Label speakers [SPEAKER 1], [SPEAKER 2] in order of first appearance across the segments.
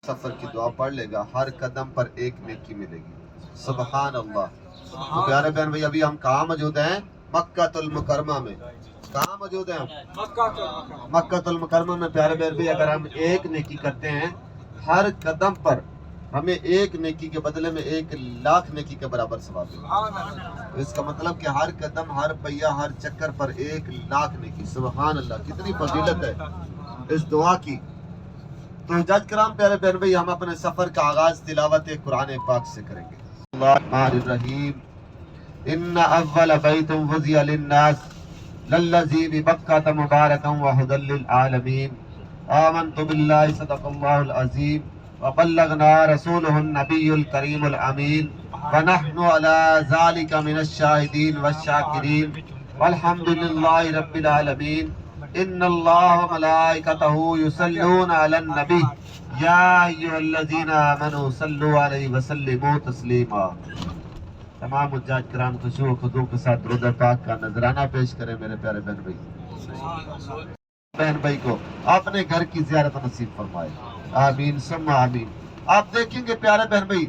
[SPEAKER 1] سفر کی دعا پڑھ لے گا ہر قدم پر ایک نیکی ملے گی. سبحان اللہ. تو پیارے بہن بھائی ابھی ہم کہاں موجود ہیں؟ مکہ المکرمہ میں. کہاں موجود ہیں ہم؟ مکہ المکرمہ میں. پیارے بہن بھائی اگر ہم ایک نیکی کرتے ہیں ہر قدم پر ہمیں ایک نیکی کے بدلے میں 1,00,000 نیکی کے برابر ثواب ہے. اس کا مطلب کہ ہر قدم، ہر پہیہ، ہر چکر پر 1,00,000 نیکی. سبحان اللہ، کتنی فضیلت ہے اس دعا کی. تو حجاج کرام پیارے بہن بھائی ہم اپنے سفر کا آغاز تلاوت قرآن پاک سے کریں گے. اللہ الرحمن الرحیم. ان اول بیت وضع للناس للذی ببکۃ مبارکا وہدی للعالمین. آمنت باللہ صدق اللہ العظیم وبلغنا رسولہ النبی الکریم الامین ونحن علی ذلک من الشاہدین والشاکرین والحمد للہ رب العالمین. ان اللہ وملائکتہ یصلون علی النبی یا ایھا الذین آمنوا صلوا علیہ وسلموا تسلیما. تمام حجاج کرام خشوع و خضوع کے ساتھ درود پاک کا نذرانہ پیش کریں میرے پیارے بہن بھائی. بہن بھائی کو اپنے گھر کی زیارت نصیب فرمائے. آمین ثم آمین. آپ دیکھیں گے پیارے بہن بھائی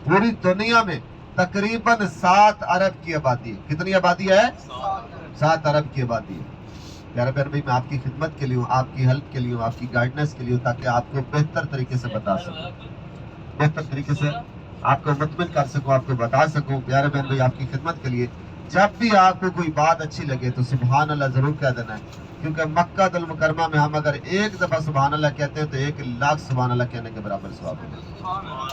[SPEAKER 1] پوری دنیا میں تقریباً 7 ارب کی آبادی ہے. کتنی آبادی ہے؟ 7 ارب کی آبادی ہے. پیارے بہن بھائی میں آپ کی خدمت کے لیے ہوں، آپ کی ہیلپ کے لیے ہوں، آپ کی گائیڈنس کے لیے ہوں تاکہ آپ کو بہتر طریقے سے بتا سکوں، بہتر طریقے سے آپ کو مطمئن کر سکوں، آپ کو بتا سکوں. پیارے بہن بھائی آپ کی خدمت کے لیے جب بھی آپ کو کوئی بات اچھی لگے تو سبحان اللہ ضرور کہہ دینا ہے، کیونکہ مکہ المکرمہ میں ہم اگر ایک دفعہ سبحان اللہ کہتے ہیں تو 1,00,000 سبحان اللہ کہنے کے برابر ثواب ہے.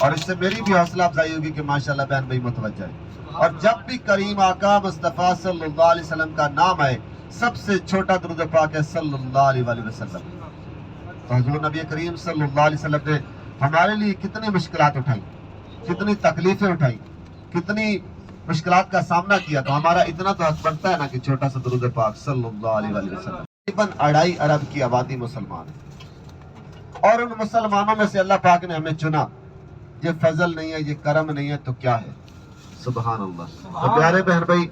[SPEAKER 1] اور اس سے میری بھی حوصلہ افزائی ہوگی کہ ماشاءاللہ بہن بھائی متوجہ ہے. اور جب بھی کریم آقا مصطفیٰ صلی اللہ علیہ وسلم کا نام آئے سب سے چھوٹا درود پاک ہے صلی اللہ علیہ وسلم. تو حضور نبی کریم صلی اللہ علیہ وسلم نے ہمارے لیے کتنی مشکلات اٹھائی، کتنی تکلیفیں اٹھائی، کتنی مشکلات کا سامنا کیا. تو ہمارا اتنا تو حق بنتا ہے نا کہ چھوٹا سا درود پاک صلی اللہ علیہ وسلم. تقریباً 2.5 ارب کی آبادی مسلمان ہے اور ان مسلمانوں میں سے اللہ پاک نے ہمیں چنا. یہ فضل نہیں ہے، یہ کرم نہیں ہے تو کیا ہے؟ سبحان اللہ. تو پیارے بہن بھائی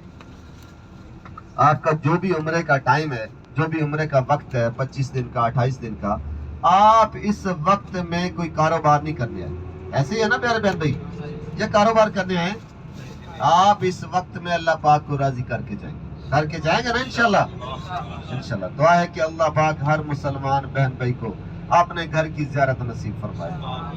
[SPEAKER 1] آپ کا جو بھی عمرے کا ٹائم ہے، جو بھی عمرے کا وقت ہے 25 دن کا 28 دن کا، آپ اس وقت میں کوئی کاروبار نہیں کرنے آئے. ایسے ہی ہے نا پیارے بہن بھائی؟ یہ کاروبار کرنے آئے آپ اس وقت میں اللہ پاک کو راضی کر کے جائیں گے نا انشاءاللہ. انشاءاللہ دعا ہے کہ اللہ پاک ہر مسلمان بہن بھائی کو اپنے گھر کی زیارت نصیب فرمائے.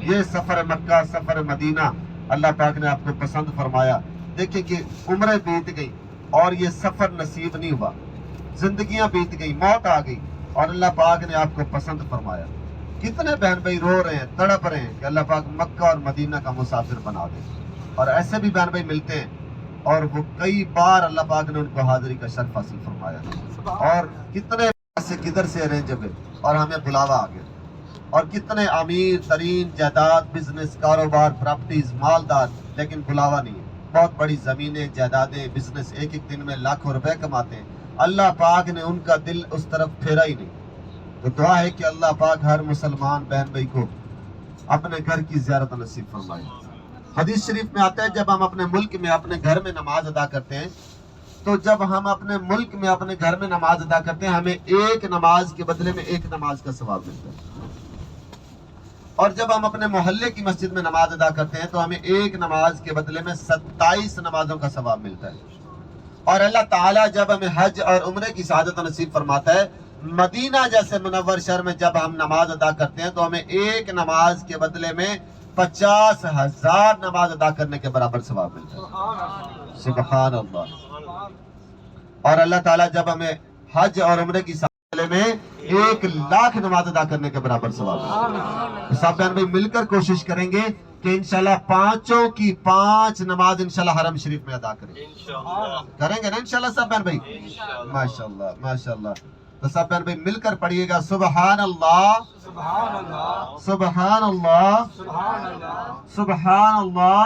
[SPEAKER 1] یہ سفر مکہ، سفر مدینہ اللہ پاک نے آپ کو پسند فرمایا. دیکھیں کہ عمریں بیت گئی اور یہ سفر نصیب نہیں ہوا، زندگیاں بیت گئی، موت آ گئی اور اللہ پاک نے آپ کو پسند فرمایا. کتنے بہن بھائی رو رہے ہیں، تڑپ رہے ہیں کہ اللہ پاک مکہ اور مدینہ کا مسافر بنا دے. اور ایسے بھی بہن بھائی ملتے ہیں اور وہ کئی بار اللہ پاک نے ان کو حاضری کا شرف حاصل فرمایا. اور کتنے سے کدھر سے ارینج ہوئے اور ہمیں بلاوا آ گیا. اور کتنے امیر ترین جائیداد، بزنس، کاروبار، پراپرٹیز، مالدار، لیکن بلاوا نہیں ہے. بہت بڑی زمینیں، جائیدادیں، بزنس، ایک دن میں لاکھوں روپے کماتے ہیں. اللہ پاک نے ان کا دل اس طرف پھیرا ہی نہیں. تو دعا ہے کہ اللہ پاک ہر مسلمان بہن بھائی کو اپنے گھر کی زیارت نصیب فرمائے. حدیث شریف میں آتا ہے جب ہم اپنے ملک میں اپنے گھر میں نماز ادا کرتے ہیں تو جب ہم اپنے ملک میں اپنے گھر میں نماز ادا کرتے ہیں ہمیں ایک نماز کے بدلے میں 1 نماز کا ثواب ملتا ہے. اور جب ہم اپنے محلے کی مسجد میں نماز ادا کرتے ہیں تو ہمیں 1 نماز کے بدلے میں 27 نمازوں کا ثواب ملتا ہے. اور اللہ تعالیٰ جب ہمیں حج اور عمرے کی سعادت نصیب فرماتا ہے مدینہ جیسے منور شہر میں جب ہم نماز ادا کرتے ہیں تو ہمیں 1 نماز کے بدلے میں 50,000 نماز ادا کرنے کے برابر ثواب ملتا ہے. سبحان اللہ. اور اللہ تعالیٰ جب ہمیں حج اور عمرے کی سعادت میں 1,00,000 نماز ادا کرنے کے برابر ثواب ملتا ہے. سب بہن بھائی مل کر کوشش کریں گے کہ انشاءاللہ 5 کی 5 نماز انشاءاللہ حرم شریف میں ادا کریں گے نا انشاءاللہ سب بہن بھائی. ماشاءاللہ ماشاءاللہ. تو سب بہن بھائی مل کر پڑھیے گا سبحان اللہ سبحان اللہ سبحان اللہ سبحان اللہ.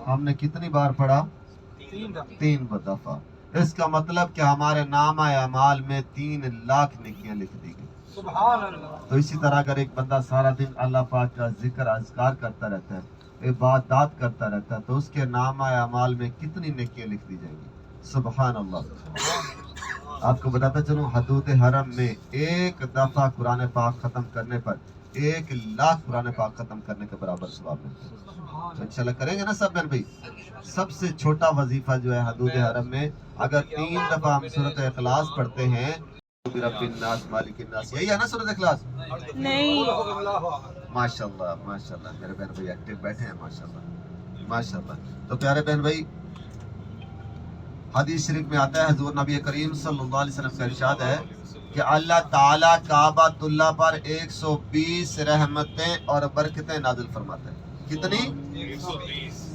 [SPEAKER 1] ہم نے کتنی بار پڑھا؟ 3 دفعہ. اس کا مطلب کہ ہمارے نامہ اعمال میں 3,00,000 نیکیاں لکھ دی گئی. تو اسی طرح اگر ایک بندہ سارا دن اللہ پاک کا ذکر اذکار کرتا رہتا ہے، عبادات کرتا رہتا ہے، تو اس کے نامہ اعمال میں کتنی نیکیاں لکھ دی جائیں گی. سبحان اللہ. آپ کو بتاتا چلوں حدود حرم میں 1 دفعہ قرآن پاک ختم کرنے پر 1,00,000 قرآن پاک ختم کرنے کے برابر ثواب ملتا ہے. تو انشاءاللہ کریں گے نا سب بہن بھائی. سب سے چھوٹا وظیفہ جو ہے حدود حرم میں اگر 3 دفعہ ہم سورۃ اخلاص پڑھتے ہیں رب الناس مالک الناس, یہی ہے نا سورۃ اخلاص؟
[SPEAKER 2] نہیں.
[SPEAKER 1] ماشاءاللہ ماشاءاللہ میرے بہن بھائی ایکٹیو بیٹھے ہیں ماشاءاللہ ماشاءاللہ. تو پیارے بہن بھائی حدیث شریف میں آتا ہے حضور نبی کریم صلی اللہ علیہ وسلم کا ارشاد ہے کہ اللہ تعالیٰ کعبۃ اللہ پر 120 رحمتیں اور برکتیں نازل فرماتے ہیں. کتنی؟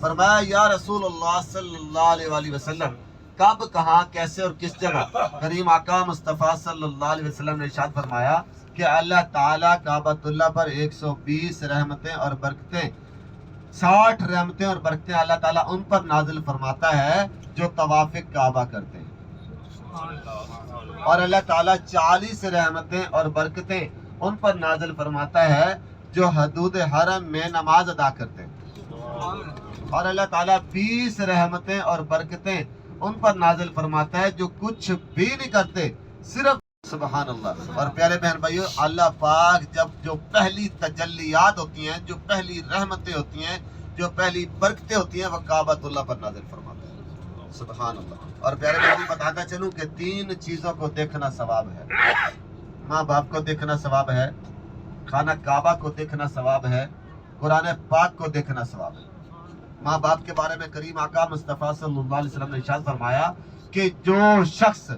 [SPEAKER 1] فرمایا یا رسول اللہ صلی اللہ علیہ وآلہ وسلم کب, کہاں, کیسے اور کس جگہ؟ کریم آقا مصطفیٰ صلی اللہ علیہ وسلم نے ارشاد فرمایا کہ اللہ تعالیٰ کعبۃ اللہ پر 120 رحمتیں اور برکتیں 60 رحمتیں اور برکتیں اللہ تعالیٰ ان پر نازل فرماتا ہے جو طواف کعبہ کرتے ہیں, اور اللہ تعالیٰ 40 رحمتیں اور برکتیں ان پر نازل فرماتا ہے جو حدود حرم میں نماز ادا کرتے ہیں, اور اللہ تعالیٰ 20 رحمتیں اور برکتیں ان پر نازل فرماتا ہے جو کچھ بھی نہیں کرتے, صرف سبحان اللہ. اور پیارے بہن بھائیو اللہ پاک جب جو پہلی تجلیات ہوتی ہیں, جو پہلی رحمتیں ہوتی ہیں, جو پہلی برکتیں ہوتی ہیں وہ کعبۃ اللہ پر نازل فرماتا ہے. سبحان اللہ. اور پیارے بہن بتاتا چلوں کہ 3 چیزوں کو دیکھنا ثواب ہے. ماں باپ کو دیکھنا ثواب ہے, خانہ کعبہ کو دیکھنا ثواب ہے, قرآن پاک کو دیکھنا ثواب ہے. ماں باپ کے بارے میں کریم آقا مصطفیٰ صلی اللہ علیہ وسلم نے ارشاد فرمایا کہ جو شخص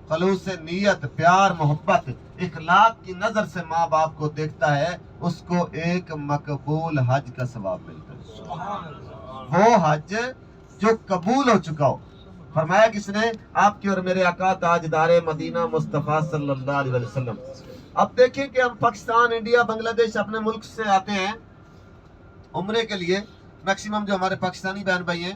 [SPEAKER 1] خلوص نیت, پیار, محبت, اخلاق کی نظر سے ماں باپ کو دیکھتا ہے اس کو ایک مقبول حج کا ثواب ملتا ہے. وہ حج جو قبول ہو چکا ہو. فرمایا کس نے؟ آپ کی اور میرے آقا تاجدار مدینہ مصطفیٰ صلی اللہ علیہ وسلم. اب دیکھیں کہ ہم پاکستان, انڈیا, بنگلہ دیش اپنے ملک سے آتے ہیں عمرے کے لیے. میکسیمم جو ہمارے پاکستانی بہن بھائی ہیں,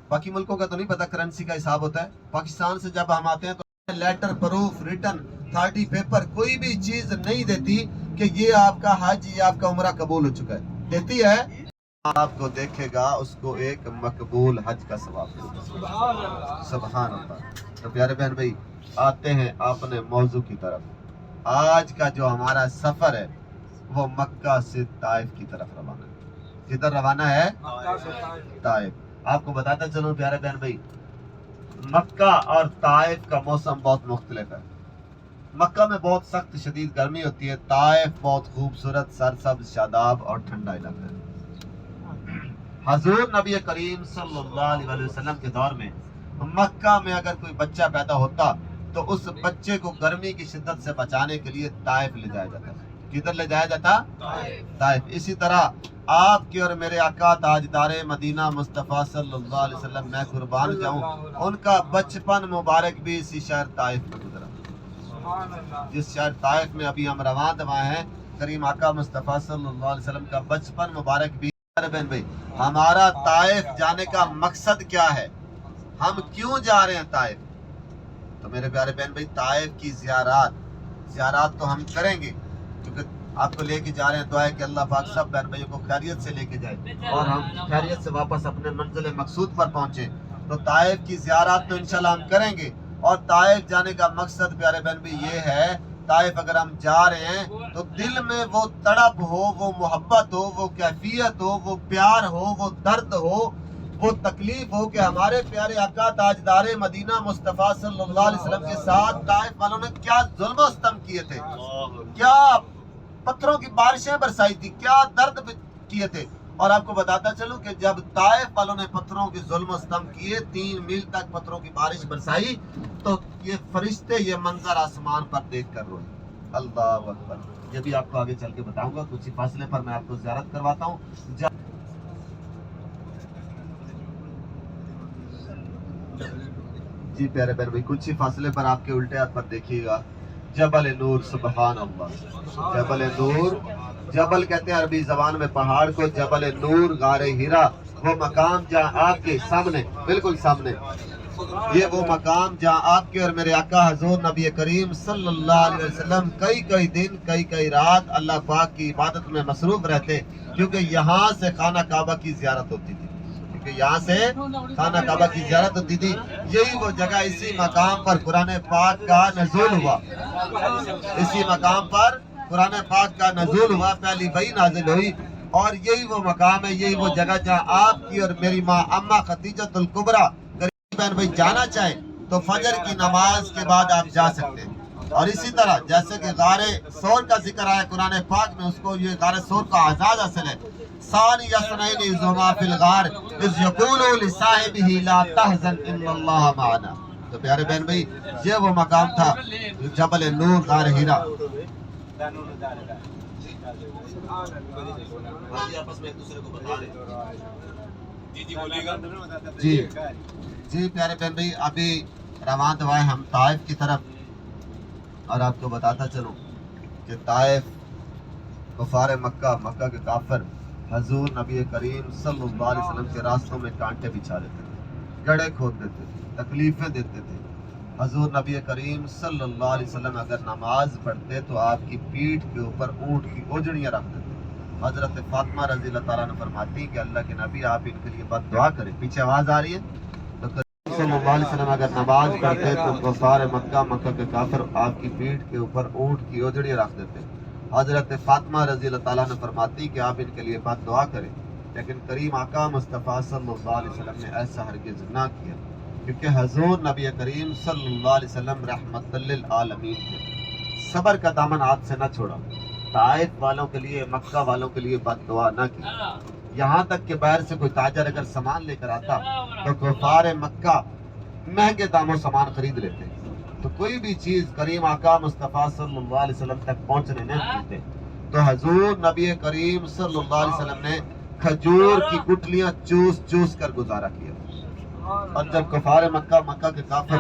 [SPEAKER 1] باقی ملکوں کا تو نہیں پتا کرنسی کا حساب ہوتا ہے. پاکستان سے جب ہم آتے ہیں تو لیٹر, پروف, ریٹن, 30 پیپر, کوئی بھی چیز نہیں دیتی کہ یہ آپ کا حج, یہ آپ کا عمرہ قبول ہو چکا ہے. دیتی ہے آپ کو دیکھے گا اس کو ایک مقبول حج کا ثواب ملتا ہے. سبحان اللہ. تو پیارے بہن بھائی آتے ہیں اپنے موضوع کی طرف. آج کا جو ہمارا سفر ہے وہ مکہ سے طائف کی طرف روانہ ہے. کدھر روانہ ہے؟ طائف. آپ کو بتاتا چلوں پیارے بہن بھائی مکہ اور طائف کا موسم بہت مختلف ہے. مکہ میں بہت سخت شدید گرمی ہوتی ہے, طائف بہت خوبصورت سرسبز شاداب اور ٹھنڈا علاقہ ہے. حضور نبی کریم صلی اللہ علیہ وسلم کے دور میں مکہ میں اگر کوئی بچہ پیدا ہوتا تو اس بچے کو گرمی کی شدت سے بچانے کے لیے طائف لے جایا جاتا. کدھر لے جایا جاتا؟ طائف. اسی طرح آپ کے اور میرے آقا تاجدار مدینہ مصطفیٰ صلی اللہ علیہ وسلم, میں قربان جاؤں, ان کا بچپن مبارک بھی اسی شہر طائف میں گزرا. جس شہر طائف میں ابھی ہم رواں دواں ہیں, کریم آقا مصطفیٰ صلی اللہ علیہ وسلم کا بچپن مبارک بھی. بہن بھائی ہمارا طائف جانے کا مقصد کیا ہے, ہم کیوں جا رہے ہیں طائف؟ تو میرے پیارے بہن بھائی طائف کی زیارات تو ہم کریں گے کیونکہ آپ کو لے کے جا رہے ہیں. دعا ہے کہ اللہ پاک سب بہن بھائیوں کو خیریت سے لے کے جائے اور ہم خیریت سے واپس اپنے منزل مقصود پر پہنچے. تو طائف کی زیارات تو انشاءاللہ ہم کریں گے. اور طائف جانے کا مقصد پیارے بہن بھائی یہ ہے, طائف اگر ہم جا رہے ہیں تو دل میں وہ تڑپ ہو, وہ محبت ہو, وہ کیفیت ہو, وہ پیار ہو, وہ درد ہو, وہ تکلیف ہو کہ ہمارے پیارے آقا تاجدار مدینہ مصطفیٰ صلی اللہ علیہ وسلم کے ساتھ طائف والوں نے کیا ظلم و ستم کیے تھے, کیا پتھروں کی بارشیں برسائی تھی, کیا درد کیے تھے. اور آپ کو بتاتا چلوں کہ جب طائف والوں نے پتھروں کی ظلم و ستم کیے, 3 میل تک پتھروں کی بارش برسائی, تو یہ فرشتے یہ منظر آسمان پر دیکھ کر روئے. اللہ اکبر. یہ بھی آپ کو آگے چل کے بتاؤں گا. کچھ ہی فاصلے پر میں آپ کو زیارت کرواتا ہوں. جی پیارے بہن بھائی کچھ ہی فاصلے پر آپ کے الٹے ہاتھ پر دیکھیے گا جبل نور. سبحان اللہ. جبل نور, جبل کہتے ہیں عربی زبان میں پہاڑ کو, جبل نور غار ہیرا, وہ مقام جہاں آپ کے سامنے, بالکل سامنے, یہ وہ مقام جہاں آپ کے اور میرے آقا حضور نبی کریم صلی اللہ علیہ وسلم کئی دن کئی رات اللہ پاک کی عبادت میں مصروف رہتے, کیونکہ یہاں سے خانہ کعبہ کی زیارت ہوتی تھی. یہاں سے خانہ کعبہ کی زیارت ہوتی تھی. یہی وہ جگہ, اسی مقام پر قرآن پاک کا نزول ہوا, اسی مقام پر قرآن پاک کا نزول ہوا، پہلی وحی نازل ہوئی، اور یہی وہ مقام ہے، یہی وہ جگہ جہاں آپ کی اور میری ماں اما خدیجۃ الکبریٰ غریب بہن بھائی جانا چاہیں تو فجر کی نماز کے بعد آپ جا سکتے ہیں۔ اور اسی طرح جیسے کہ غار ثور کا ذکر آیا قرآن پاک میں، اس کو یہ غار ثور کا اعزاز حاصل ہے۔ ثانی یسنین اذ ہما فی الغار اذ یقول لصاحبہ لا تحزن ان اللہ معنا۔ تو پیارے بہن بھائی یہ وہ مقام تھا جبل نور، غار حرا۔ جی پیارے بہن بھائی ابھی روان ہوئے ہم طائف کی طرف، اور آپ کو بتاتا چلوں کہ طائف کفار مکہ کے کافر حضور نبی کریم صلی اللہ علیہ وسلم کے راستوں میں کانٹے بچھا دیتے تھے، گڑھے کھود دیتے تھے، تکلیفیں دیتے تھے۔ حضور نبی کریم صلی اللہ علیہ وسلم اگر نماز پڑھتے تو آپ کی پیٹھ کے اوپر اونٹ کی اوجڑیاں رکھ دیتے۔ حضرت فاطمہ رضی اللہ تعالیٰ عنہ فرماتی کہ اللہ کے نبی آپ ان کے لیے بد دعا کریں۔ پیچھے آواز آ رہی ہے؟ تو صلی اللہ علیہ وسلم اگر نماز پڑھتے تو کفار مکہ کے کافر آپ کی پیٹھ کے اوپر اونٹ کی اوجڑیاں رکھ دیتے۔ حضرت فاطمہ رضی اللہ تعالیٰ عنہ فرماتی کہ آپ ان کے لیے بد دعا کریں، لیکن کریم آقا مصطفیٰ صلی اللہ علیہ وسلم نے ایسا ہرگز نہ کیا، کیونکہ حضور نبی کریم صلی اللہ علیہ وسلم رحمت للعالمین تھے، صبر کا دامن ہاتھ سے نہ چھوڑا، طائف والوں کے لیے، مکہ والوں کے لیے بد دعا نہ کی۔ یہاں تک کہ باہر سے کوئی تاجر اگر سامان لے کر آتا تو کفار مکہ مہنگے داموں سامان خرید لیتے، تو کوئی بھی چیز کریم آقا مصطفیٰ صلی اللہ علیہ وسلم تک پہنچنے نہیں دیتے۔ تو حضور نبی کریم صلی اللہ علیہ وسلم نے کھجور کی گٹلیاں چوس چوس کر گزارا کیا، اور جب کفار مکہ کے کافر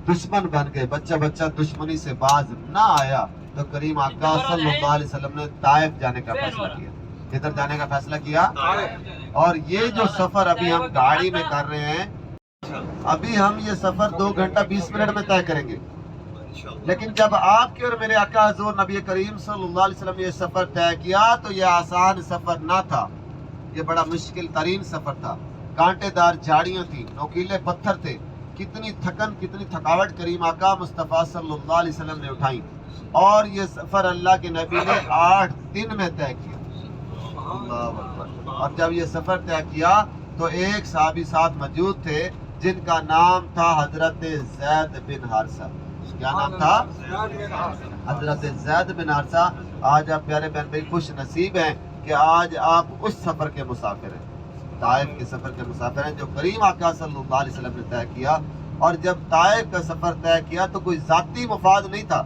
[SPEAKER 1] دشمن بن گئے، بچہ دشمنی سے باز نہ آیا، تو کریم آقا صلی اللہ علیہ وسلم نے طائف جانے کا فیصلہ کیا۔ کدھر جانے کا فیصلہ کیا؟ اور یہ جو سفر ابھی ہم گاڑی میں کر رہے ہیں، ابھی ہم یہ سفر 2 گھنٹہ 20 منٹ میں طے کریں گے، لیکن جب آپ کے اور میرے آقا حضور نبی کریم صلی اللہ علیہ وسلم نے یہ سفر طے کیا تو یہ آسان سفر نہ تھا، یہ بڑا مشکل ترین سفر تھا۔ کانٹے دار جھاڑیاں تھیں، نوکیلے پتھر تھے، کتنی تھکاوٹ کریم آقا مصطفیٰ صلی اللہ علیہ وسلم نے اٹھائی، اور یہ سفر اللہ کے نبی نے 8 دن میں طے کیا۔ اللہ اکبر۔ اور جب یہ سفر طے کیا تو ایک صحابی ساتھ موجود تھے جن کا نام تھا حضرت زید بن حارثہ۔ کیا نام تھا؟ حضرت زید بن حارثہ۔ آج آپ پیارے بہن بھائی خوش نصیب ہیں کہ آج آپ اس سفر کے مسافر ہیں، طائف کے سفر کے مسافر ہیں جو کریم آقا صلی اللہ علیہ وسلم نے طے کیا۔ اور جب طائف کا سفر طے کیا تو کوئی ذاتی مفاد نہیں تھا،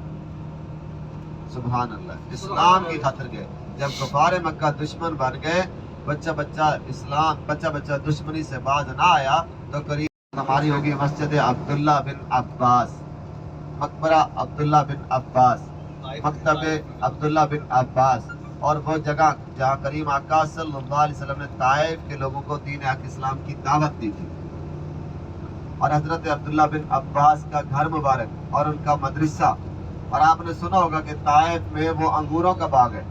[SPEAKER 1] سبحان اللہ، اسلام کی خاطر گئے۔ جب کفار مکہ دشمن بن گئے، بچہ دشمنی سے باز نہ آیا، تو قریب ہماری ہوگی مسجد عبداللہ بن عباس، مقبرہ عبداللہ بن عباس، مکتب عبداللہ بن عباس، اور وہ جگہ جہاں کریم آقا صلی اللہ علیہ وسلم نے طائف کے لوگوں کو دین حق اسلام کی دعوت دی تھی۔ اور حضرت عبداللہ بن عباس کا گھر مبارک اور ان کا مدرسہ، اور آپ نے سنا ہوگا کہ طائف میں وہ انگوروں کا باغ ہے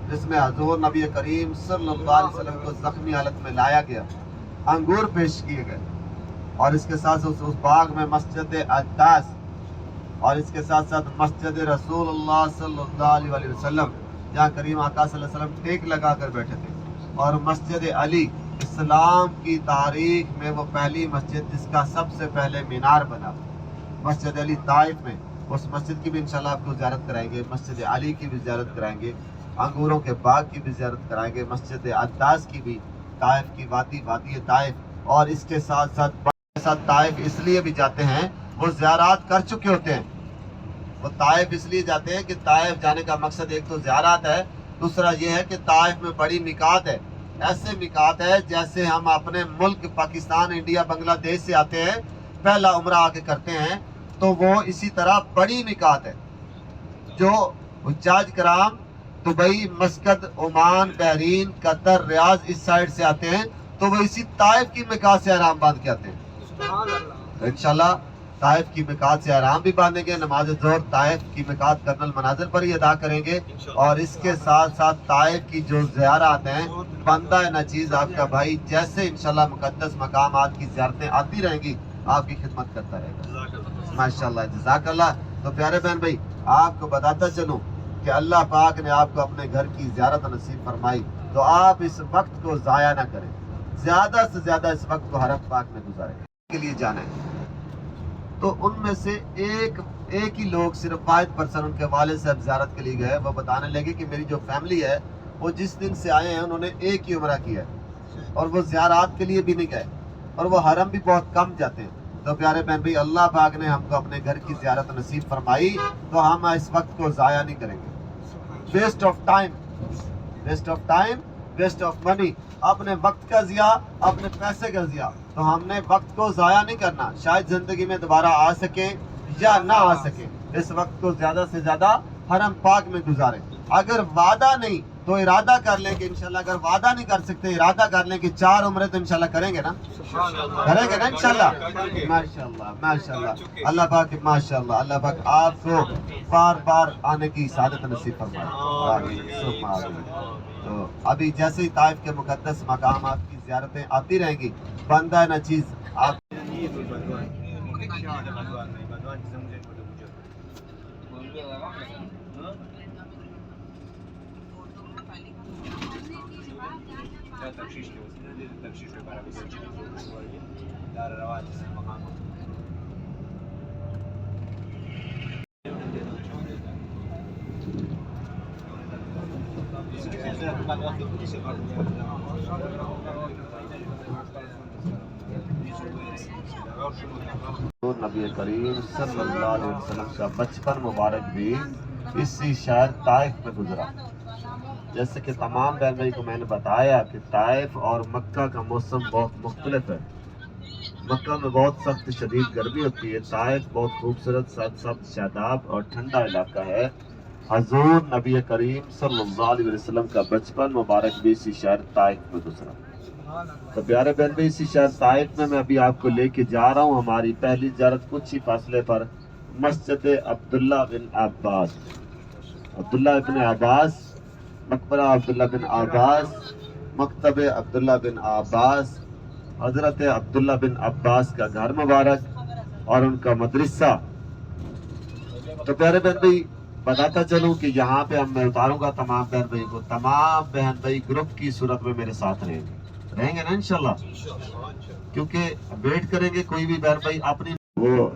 [SPEAKER 1] جس میں حضور نبی کریم صلی اللہ علیہ وسلم کو زخمی حالت میں لایا گیا، انگور پیش کیے گئے، اور اس کے ساتھ اس باغ میں مسجد عداس، اور اس کے ساتھ ساتھ مسجد رسول اللہ صلی اللہ علیہ وسلم جہاں کریم آقا صلی اللہ علیہ وسلم ٹیک لگا کر بیٹھے تھے، اور مسجد علی اسلام کی تاریخ میں وہ پہلی مسجد جس کا سب سے پہلے مینار بنا، مسجد علی طائف میں۔ اس مسجد کی بھی انشاءاللہ آپ کو زیارت کرائیں گے، مسجد علی کی بھی زیارت کرائیں گے، انگوروں کے باغ کی بھی زیارت کرائیں گے، مسجد عداس کی بھی، طائف کی وادی طائف، اور اس کے ساتھ ساتھ طائف اس لیے بھی جاتے ہیں، وہ زیارات کر چکے ہوتے ہیں، وہ طائف اس لیے جاتے ہیں کہ طائف جانے کا مقصد ایک تو زیارات ہے، دوسرا یہ ہے کہ طائف میں بڑی میقات ہے، ایسے میقات ہے جیسے ہم اپنے ملک پاکستان، انڈیا، بنگلہ دیش سے آتے ہیں، پہلا عمرہ آ کے کرتے ہیں، تو وہ اسی طرح بڑی میقات ہے جو حجاج کرام دبئی، مسقط، عمان، بحرین، قطر، ریاض اس سائڈ سے آتے ہیں، تو وہ اسی طائف کی میقات سے احرام باندھ کے آتے ہیں۔ تو انشاءاللہ طائف کی میقات سے احرام بھی باندھیں گے، نماز ظہر طائف کی میقات کرنل مناظر پر ہی ادا کریں گے، اور اس کے ساتھ ساتھ طائف کی جو زیارات ہیں، بندہ نچیز آپ کا بھائی جیسے انشاءاللہ مقدس مقامات کی زیارتیں آتی رہیں گی، آپ کی خدمت کرتا رہے گا، ماشاءاللہ، جزاک اللہ۔ تو پیارے بہن بھائی آپ کو بتاتا چلوں کہ اللہ پاک نے آپ کو اپنے گھر کی زیارت نصیب فرمائی تو آپ اس وقت کو ضائع نہ کریں، زیادہ سے زیادہ اس وقت کو حرم پاک میں گزاریں کے لیے جانا ہے۔ تو ان میں سے ایک ہی لوگ صرف واحد پرسن ان کے والد صاحب زیارت کے لیے گئے، وہ بتانے لگے کہ میری جو فیملی ہے وہ جس دن سے آئے ہیں انہوں نے ایک ہی عمرہ کیا ہے اور وہ زیارات کے لیے بھی نہیں گئے اور وہ حرم بھی بہت کم جاتے ہیں۔ تو پیارے بہن بھائی، اللہ پاک نے ہم کو اپنے گھر کی زیارت نصیب فرمائی تو ہم اس وقت کو ضائع نہیں کریں گے۔ Waste of time, waste of time, waste of money, اپنے وقت کا ضیاع، اپنے پیسے کا ضیاع۔ تو ہم نے وقت کو ضائع نہیں کرنا، شاید زندگی میں دوبارہ آ سکے یا نہ آ سکے، اس وقت کو زیادہ سے زیادہ حرم پاک میں گزاریں۔ اگر وعدہ نہیں تو ارادہ کر لیں کہ انشاءاللہ، اگر وعدہ نہیں کر سکتے ارادہ کر لیں کہ 4 عمرے تو انشاءاللہ کریں گے نا، کریں گے نا انشاءاللہ۔ ماشاءاللہ ماشاءاللہ، اللہ پاک ماشاءاللہ، اللہ پاک آپ کو بار بار آنے کی سعادت نصیب فرمائے۔ آمین ثم آمین۔ تو ابھی جیسے ہی طائف کے مقدس مقامات کی زیارتیں آتی رہیں گی، بندہ نہ چیز آپ نبی کریم صلی اللہ علیہ وسلم کا بچپن مبارک بھی اسی شہر طائف میں گزرا۔ جیسے کہ تمام بہن بھائی کو میں نے بتایا کہ طائف اور مکہ کا موسم بہت مختلف ہے۔ مکہ میں بہت سخت شدید گرمی ہوتی ہے، طائف بہت خوبصورت سبز شاداب اور ٹھنڈا علاقہ ہے۔ حضور نبی کریم صلی اللہ علیہ وسلم کا بچپن مبارک بھی اسی شہر طائف میں گزرا۔ تو پیارے بہن بھائی، اسی شہر طائف میں ابھی آپ کو لے کے جا رہا ہوں۔ ہماری پہلی زیارت کچھ ہی فاصلے پر مسجد عبداللہ بن عباس، عبداللہ بن عباس، مقبرہ عبداللہ بن عباس، مکتب عبداللہ بن عباس، حضرت عبداللہ بن عباس کا گھر مبارک اور ان کا مدرسہ۔ تو پیارے بہن بھائی، بتاتا چلوں کہ یہاں پہ میں اتاروں گا تمام بہن بھائی کو، تمام بہن بھائی گروپ کی صورت میں میرے ساتھ رہیں گے نا انشاءاللہ، کیونکہ ویٹ کریں گے کوئی بھی بہن بھائی اپنی وہ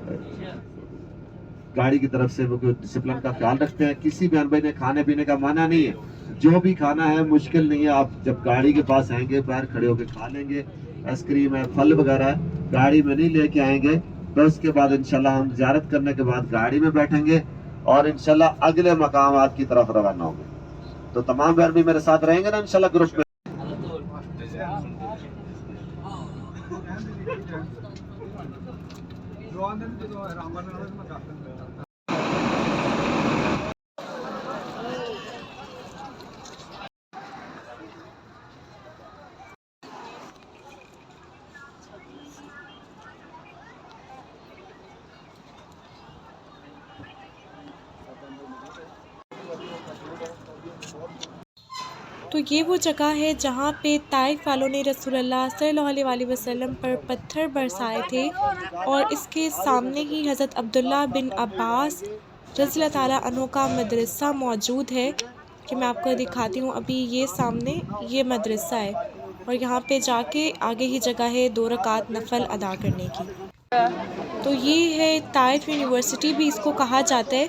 [SPEAKER 1] گاڑی کی طرف سے وہ ڈسپلن کا خیال رکھتے ہیں۔ کسی بہن بھائی نے کھانے پینے کا منع نہیں ہے، جو بھی کھانا ہے مشکل نہیں ہے، آپ جب گاڑی کے پاس آئیں گے باہر کھڑے ہو کے کھا لیں گے۔ آئس کریم ہے، پھل وغیرہ ہے، گاڑی میں نہیں لے کے آئیں گے۔ تو اس کے بعد انشاءاللہ ہم زیارت کرنے کے بعد گاڑی میں بیٹھیں گے اور انشاءاللہ اگلے مقامات کی طرف روانہ ہوں گے۔ تو تمام بہن بھی میرے ساتھ رہیں گے نا انشاءاللہ گروپ میں؟
[SPEAKER 2] تو یہ وہ جگہ ہے جہاں پہ طائف والوں نے رسول اللہ صلی اللہ علیہ وسلم پر پتھر برسائے تھے، اور اس کے سامنے ہی حضرت عبداللہ بن عباس رضی اللہ تعالیٰ عنہ کا مدرسہ موجود ہے، کہ میں آپ کو دکھاتی ہوں۔ ابھی یہ سامنے یہ مدرسہ ہے، اور یہاں پہ جا کے آگے ہی جگہ ہے 2 رکعت نفل ادا کرنے کی۔ تو یہ ہے طائف یونیورسٹی بھی اس کو کہا جاتا ہے۔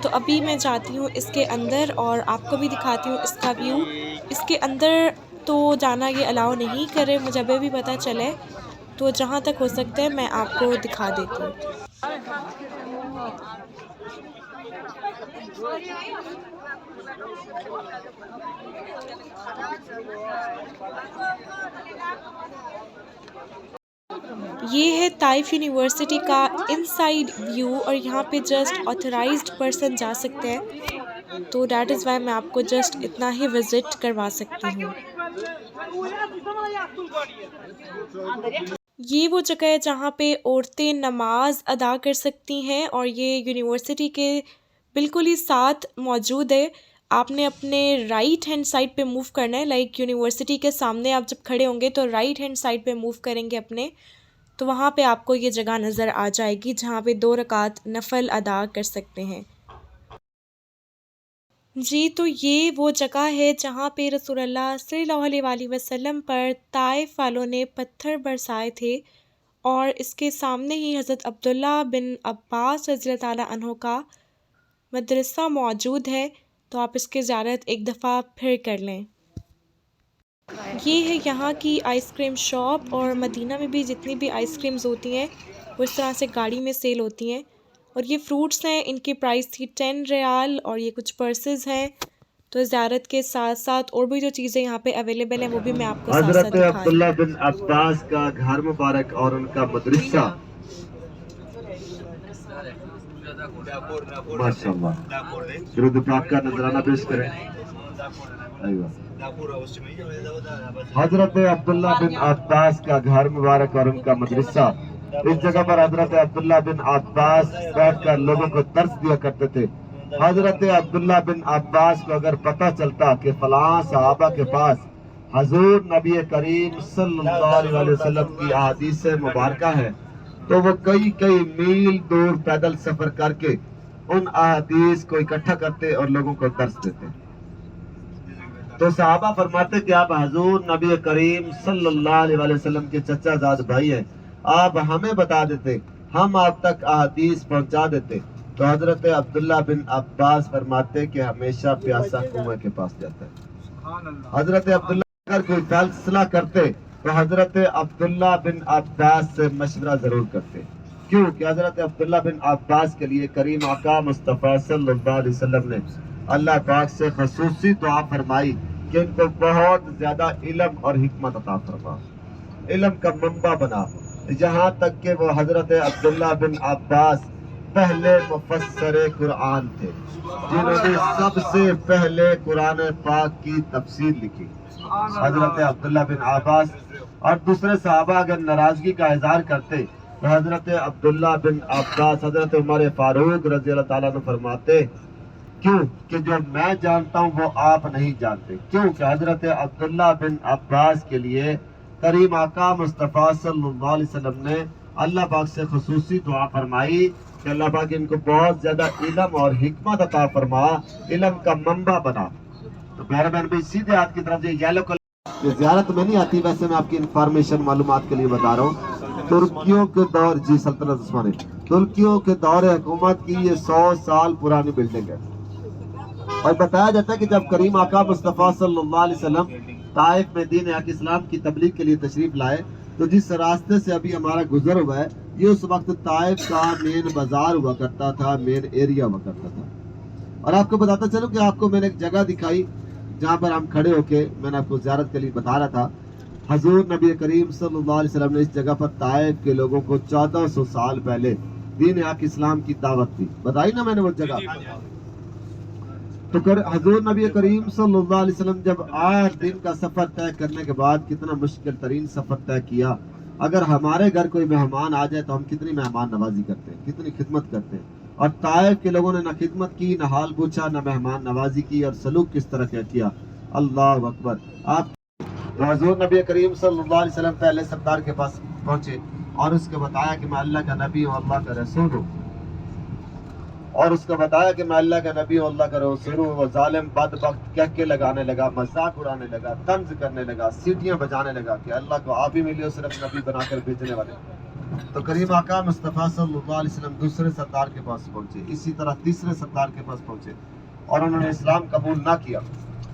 [SPEAKER 2] تو ابھی میں جاتی ہوں اس کے اندر اور آپ کو بھی دکھاتی ہوں اس کا ویو۔ اس کے اندر تو جانا یہ الاؤ نہیں کر رہے، مجھے ابھی بھی پتہ چلے، تو جہاں تک ہو سکتا ہے میں آپ کو دکھا دیتی ہوں۔ یہ ہے طائف یونیورسٹی کا ان سائیڈ ویو، اور یہاں پہ جسٹ آتھرائزڈ پرسن جا سکتے ہیں، تو دیٹ از وائی میں آپ کو جسٹ اتنا ہی وزٹ کروا سکتی ہوں۔ یہ وہ جگہ ہے جہاں پہ عورتیں نماز ادا کر سکتی ہیں، اور یہ یونیورسٹی کے بالکل ہی ساتھ موجود ہے۔ آپ نے اپنے رائٹ ہینڈ سائڈ پہ موو کرنا ہے، لائک یونیورسٹی کے سامنے آپ جب کھڑے ہوں گے تو رائٹ ہینڈ سائڈ پہ موو کریں گے اپنے، تو وہاں پہ آپ کو یہ جگہ نظر آ جائے گی جہاں پہ 2 رکعت نفل ادا کر سکتے ہیں۔ جی تو یہ وہ جگہ ہے جہاں پہ رسول اللہ صلی اللہ علیہ وسلم پر طائف والوں نے پتھر برسائے تھے، اور اس کے سامنے ہی حضرت عبداللہ بن عباس رضی اللہ تعالیٰ عنہ کا مدرسہ موجود ہے، تو آپ اس کی زیارت ایک دفعہ پھر کر لیں۔ یہ ہے یہاں کی آئس کریم شاپ، اور مدینہ میں بھی جتنی بھی آئس کریمز ہوتی ہیں وہ اس طرح سے گاڑی میں سیل ہوتی ہیں۔ اور یہ فروٹس ہیں، ان کی پرائس تھی 10 ریال، اور یہ کچھ پرسز ہیں۔ تو زیارت کے ساتھ ساتھ اور بھی جو چیزیں یہاں پہ اویلیبل ہیں وہ بھی میں آپ کو ساتھ ساتھ
[SPEAKER 1] حضرت
[SPEAKER 2] دکھا رہی
[SPEAKER 1] عبداللہ
[SPEAKER 2] ہوں۔
[SPEAKER 1] بن عباس کا گھر مبارک اور ان کا مدرسہ، ماشاءاللہ، درود پاک کا نذرانہ پیش کریں۔ حضرت عبداللہ بن عباس کا گھر مبارک اور ان کا مدرسہ، اس جگہ پر حضرت عبداللہ بن عباس بیٹھ کر لوگوں کو درس دیا کرتے تھے۔ حضرت عبداللہ بن عباس کو اگر پتہ چلتا کہ فلاں صحابہ کے پاس حضور نبی کریم صلی اللہ علیہ وسلم کی احادیث مبارکہ ہے، تو وہ کئی میل دور پیدل سفر کر کے ان احادیث کو اکٹھا کرتے اور لوگوں کو درس دیتے۔ تو صحابہ فرماتے کہ آپ حضور نبی کریم صلی اللہ علیہ وسلم کے چچا زاد بھائی ہیں، آپ ہمیں بتا دیتے، ہم آپ تک احادیث پہنچا دیتے۔ تو حضرت عبداللہ بن عباس فرماتے کہ ہمیشہ پیاسا کنویں کے پاس جاتا ہے۔ حضرت عبداللہ اگر کوئی فیصلہ کرتے تو حضرت عبداللہ بن عباس سے مشورہ ضرور کرتے، کیوں کہ حضرت عبداللہ بن عباس کے لیے کریم آقا مصطفیٰ صلی اللہ علیہ وسلم نے اللہ پاک سے خصوصی دعا فرمائی کہ ان کو بہت زیادہ علم اور حکمت عطا فرما، علم کا منبع بنا، یہاں تک کہ وہ حضرت عبداللہ بن عباس پہلے مفسر قرآن تھے، جنہوں نے سب سے پہلے قرآن پاک کی تفسیر لکھی۔ حضرت عبداللہ بن عباس اور دوسرے صحابہ اگر ناراضگی کا اظہار کرتے تو حضرت عبداللہ بن عباس حضرت عمر فاروق رضی اللہ تعالیٰ عنہ فرماتے، کیوں کہ جو میں جانتا ہوں وہ آپ نہیں جانتے، کیوں کہ حضرت عبداللہ بن عباس کے لیے کریم آقا مصطفیٰ صلی اللہ علیہ وسلم نے اللہ پاک سے خصوصی دعا فرمائی کہ اللہ پاک ان کو بہت زیادہ علم اور حکمت عطا فرما، علم کا منبع بنا۔ تو میرے بہن بھائی سیدھے ہاتھ کی طرف یہ زیارت میں نہیں آتی، ویسے میں آپ کی انفارمیشن معلومات کے لیے بتا رہا ہوں۔ ترکیوں کے دور، جی سلطنت عثمانی، ترکیوں کے دور حکومت کی یہ 100 سال پرانی بلڈنگ ہے، اور بتایا جاتا ہے کہ جب کریم آقا مصطفیٰ صلی اللہ علیہ وسلم طائف میں دین حق اسلام کی تبلیغ کے لیے تشریف لائے تو جس راستے سے ابھی ہمارا گزر ہوا ہے یہ اس وقت طائف کا مین بازار ہوا کرتا تھا، مین ایریا ہوا کرتا تھا۔ اور آپ کو بتاتا چلوں کہ آپ کو میں نے ایک جگہ دکھائی جہاں پر ہم کھڑے ہو کے میں نے آپ کو زیارت کے لیے بتا رہا تھا، حضور نبی کریم صلی اللہ علیہ وسلم نے اس جگہ پر طائف کے لوگوں کو 1400 سال پہلے دین حق اسلام کی دعوت دی، بتائی نا میں نے وہ جگہ۔ تو حضور نبی کریم صلی اللہ علیہ وسلم جب 8 دن کا سفر طے کرنے کے بعد کتنا مشکل ترین سفر طے کیا، اگر ہمارے گھر کوئی مہمان آ جائے تو ہم کتنی مہمان نوازی کرتے ہیں، کتنی خدمت کرتے ہیں، اور طائف کے لوگوں نے نہ خدمت کی، نہ حال پوچھا، نہ مہمان نوازی کی، اور سلوک کس طرح کیا۔ اللہ اکبر۔ آپ حضور نبی کریم صلی اللہ علیہ وسلم پہلے سردار کے پاس پہنچے اور اس کو بتایا کہ میں اللہ کا نبی ہوں، اللہ کا رسول ہوں، اور اس کو بتایا کہ میں اللہ کا نبی ہوں، اللہ کا رسول ہوں۔ وہ ظالم بدبخت کہکے لگانے لگا، مذاق اڑانے لگا، طنز کرنے لگا، سیٹیاں بجانے لگا کہ اللہ کو آپ ہی ملے صرف نبی بنا کر بھیجنے والے۔ تو کریم آقا مصطفیٰ صلی اللہ علیہ وسلم دوسرے سردار کے پاس پہنچے، اسی طرح تیسرے سردار کے پاس پہنچے اور انہوں نے اسلام قبول نہ کیا۔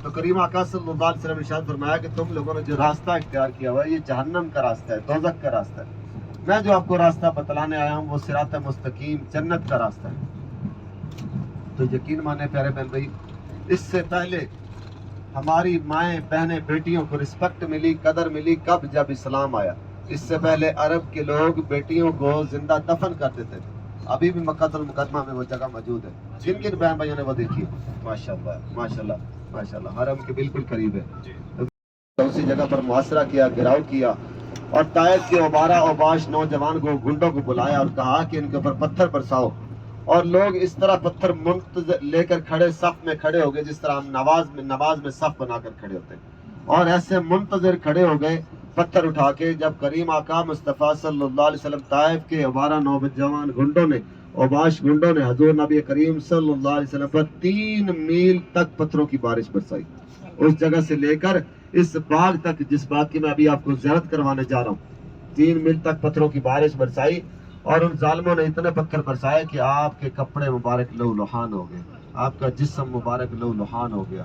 [SPEAKER 1] تو کریم آقا صلی اللہ علیہ وسلم نے ارشاد فرمایا کہ تم لوگوں نے جو راستہ اختیار کیا ہوا ہے یہ جہنم کا راستہ ہے، دوزخ کا راستہ ہے۔ میں جو آپ کو راستہ بتلانے آیا ہوں وہ صراط مستقیم، جنت کا راستہ ہے۔ تو یقین مانے پیارے بہن بھائی، اس سے پہلے ہماری مائیں بہنیں بیٹیوں کو رسپیکٹ ملی، قدر ملی کب؟ جب اسلام آیا۔ اس سے پہلے عرب کے لوگ بیٹیوں کو زندہ دفن کر دیتے تھے، ابھی بھی مکہ المکرمہ میں وہ جگہ موجود ہے۔ جن کن بہن بھائیوں نے وہ دیکھی، ماشاءاللہ ماشاءاللہ ماشاءاللہ، حرم کے بالکل قریب ہے۔ اسی جگہ پر محاصرہ کیا، گھراؤ کیا، اور طائف کے عبارہ اوباش نوجوان کو، گنڈوں کو بلایا اور کہا کہ ان کے اوپر پتھر برساؤ، اور لوگ اس طرح پتھر منتظر لے کر کھڑے، صف میں کھڑے ہو گئے جس طرح ہم نماز میں صف بنا کر کھڑے ہوتے ہیں، اور ایسے منتظر کھڑے ہو گئے پتھر اٹھا کے۔ جب کریم آقا مصطفیٰ صلی اللہ علیہ وسلم طائف کے 12 نوجوان گنڈوں نے اوباش گنڈوں نے حضور نبی کریم صلی اللہ علیہ وسلم پر 3 میل تک پتھروں کی بارش برسائی. اس جگہ سے لے کر اس باغ تک جس باغ کی میں ابھی آپ کو زیارت کروانے جا رہا ہوں، 3 میل تک پتھروں کی بارش برسائی. اور ان ظالموں نے اتنے پتھر برسائے کہ آپ کے کپڑے مبارک لہو لہان ہو گئے، آپ کا جسم مبارک لہو لہان ہو گیا،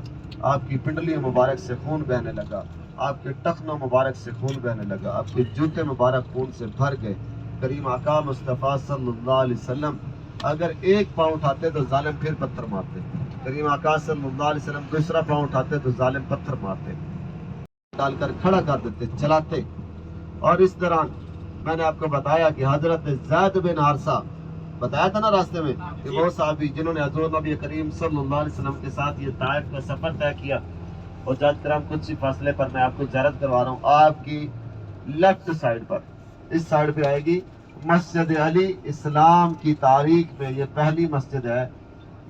[SPEAKER 1] آپ کی پنڈلی مبارک سے خون بہنے لگا، آپ کے ٹخنوں مبارک سے خون بہنے لگا، آپ کے جوتے مبارک خون سے بھر گئے. کریم آقا مصطفیٰ صلی اللہ علیہ وسلم اگر ایک پاؤں اٹھاتے تو ظالم پھر پتھر مارتے. کریم آقا صلی اللہ علیہ وسلم دوسرا پاؤں اٹھاتے تو ظالم پتھر مارتے، ڈال کر کھڑا کر دیتے، چلاتے. اور اس دوران میں نے آپ کو بتایا کہ حضرت زید بن حارثہ، بتایا تھا نا راستے میں کہ وہ صحابی جنہوں نے حضور نبی کریم صلی اللہ علیہ وسلم کے ساتھ یہ طائف کا سفر طے کیا. اور جج کرام کچھ ہی فاصلے پر میں آپ کو زیارت کروا رہا ہوں. آپ کی لیفٹ سائڈ پر، اس سائڈ پہ آئے گی مسجد علی. اسلام کی تاریخ میں یہ پہلی مسجد ہے،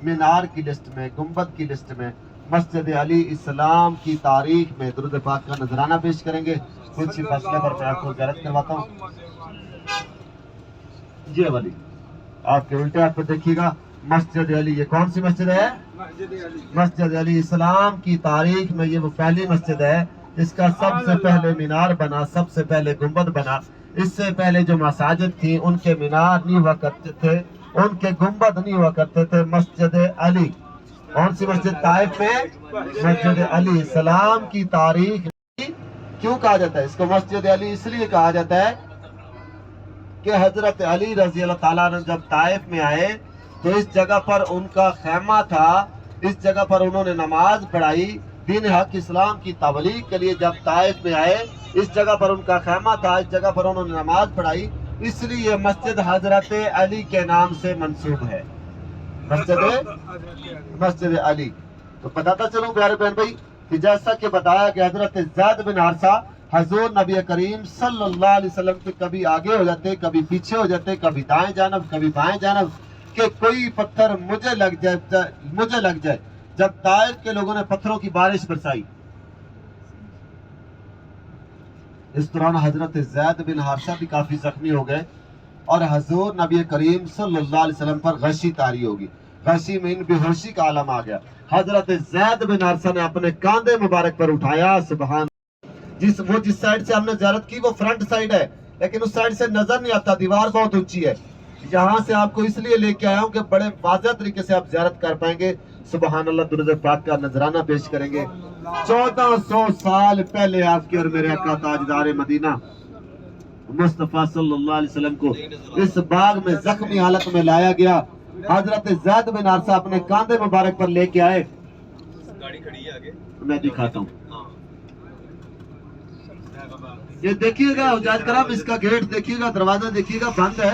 [SPEAKER 1] مینار کی لسٹ میں، گنبد کی لسٹ میں. مسجد علی اسلام کی تاریخ میں درود پاک کا نذرانہ پیش کریں گے. کچھ ہی فاصلے پر میں آپ کو زیارت کرواتا ہوں. جی ولی آپ کے الٹے ہاتھ پہ دیکھیے گا مسجد علی. یہ کون سی مسجد ہے؟ مسجد علی. اسلام کی تاریخ میں یہ وہ پہلی مسجد ہے جس کا سب سے پہلے مینار بنا، سب سے پہلے گنبد بنا. اس سے پہلے جو مساجد تھی ان کے مینار نہیں ہوا کرتے تھے، ان کے گنبد نہیں ہوا کرتے تھے. مسجد علی کون سی مسجد؟ طائف میں مسجد علی. اسلام کی تاریخ کیوں کہا جاتا ہے اس کو مسجد علی؟ اس لیے کہا جاتا ہے کہ حضرت علی رضی اللہ تعالیٰ عنہ جب طائف میں آئے تو اس جگہ پر ان کا خیمہ تھا، اس جگہ پر انہوں نے نماز پڑھائی. دین حق اسلام کی تبلیغ کے لیے جب طائف میں آئے اس جگہ پر ان کا خیمہ تھا، اس جگہ پر انہوں نے نماز پڑھائی. اس لیے یہ مسجد حضرت علی کے نام سے منسوب ہے، مسجد علی. تو بتاتا چلوں پیارے بہن بھائی کہ جیسا کہ بتایا کہ حضرت زید بن حارثہ حضور نبی کریم صلی اللہ علیہ وسلم کے کبھی آگے ہو جاتے، کبھی پیچھے ہو جاتے، کبھی دائیں جانب کبھی بائیں جانب، کہ کوئی پتھر مجھے لگ جائے. جب طائف کے لوگوں نے پتھروں کی بارش برسائی اس دوران حضرت زید بن حارثہ بھی کافی زخمی ہو گئے اور حضور نبی کریم صلی اللہ علیہ وسلم پر غشی طاری ہوگی. غشی میں ان بے ہوشی کا عالم آ گیا. حضرت زید بن حارثہ نے اپنے کاندھے مبارک پر اٹھایا. سبحان جس سائیڈ سے ہم نے زیارت کی وہ فرنٹ سائیڈ ہے، لیکن اس سائیڈ سے نظر نہیں آتا، دیوار بہت اونچی ہے. یہاں سے آپ کو اس لیے لے کے آیا ہوں کہ بڑے واضح طریقے سے آپ زیارت کر پائیں گے. سبحان اللہ. درود پاک کا نذرانہ پیش کریں گے. 1400 سال پہلے آپ کے اور میرے آقا تاجدار مدینہ مصطفیٰ صلی اللہ علیہ وسلم کو اس باغ میں زخمی حالت میں لایا گیا. حضرت زید بن حارثہ اپنے کاندھے مبارک پر لے کے آئے. گاڑی کھڑی ہے آگے، میں دکھاتا ہوں. یہ دیکھیے گا حجاج کرام، اس کا گیٹ دیکھیے گا، دروازہ دیکھیے گا بند ہے،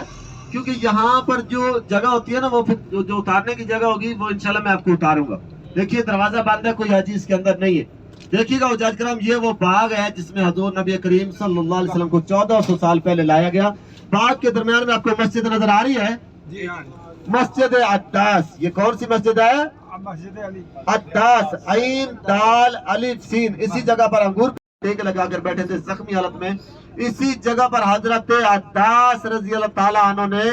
[SPEAKER 1] کیونکہ یہاں پر جو جگہ ہوتی ہے نا وہ جو اتارنے کی جگہ ہوگی وہ انشاءاللہ میں آپ کو اتاروں گا. دیکھیے دروازہ بند ہے، کوئی حاجی اس کے اندر نہیں ہے. دیکھیے گا حجاج کرام، یہ وہ باغ ہے جس میں حضور نبی کریم صلی اللہ علیہ وسلم کو 1400 سال پہلے لایا گیا. باغ کے درمیان میں آپ کو مسجد نظر آ رہی ہے، مسجد عداس. یہ کون سی مسجد ہے؟ مسجد علی. عداس، عین دال الف سین. اسی جگہ پر انگور ٹیک لگا کر بیٹھے تھے زخمی حالت میں. اسی جگہ پر حضرت عداس رضی اللہ تعالیٰ عنہ نے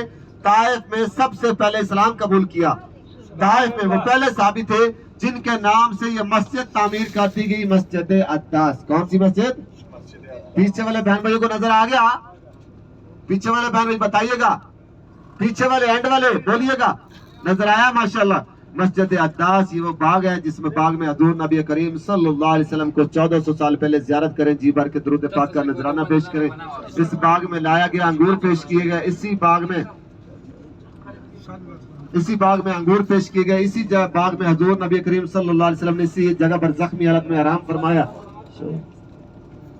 [SPEAKER 1] طائف میں سب سے پہلے اسلام قبول کیا. طائف میں وہ پہلے صحابی تھے جن کے نام سے یہ مسجد تعمیر کر دی گئی، مسجد عداس. کون سی مسجد؟ پیچھے والے بہن بھائیوں کو نظر آ گیا؟ پیچھے والے بہن بھائی بتائیے گا، پیچھے والے اینڈ والے بولیے گا، نظر آیا؟ ماشاءاللہ. مسجد عداس یہ وہ باغ ہے جس میں باغ میں حضور نبی کریم صلی اللہ علیہ وسلم کو 1400 سال پہلے زیارت کریں، جی بھر کے درود پاک کا نذرانہ پیش کریں. اس باغ میں لایا گیا، انگور پیش کیے گئے. اسی باغ میں انگور پیش کیے گئے. اسی باغ میں حضور نبی کریم صلی اللہ علیہ وسلم نے اسی جگہ پر زخمی حالت میں آرام فرمایا.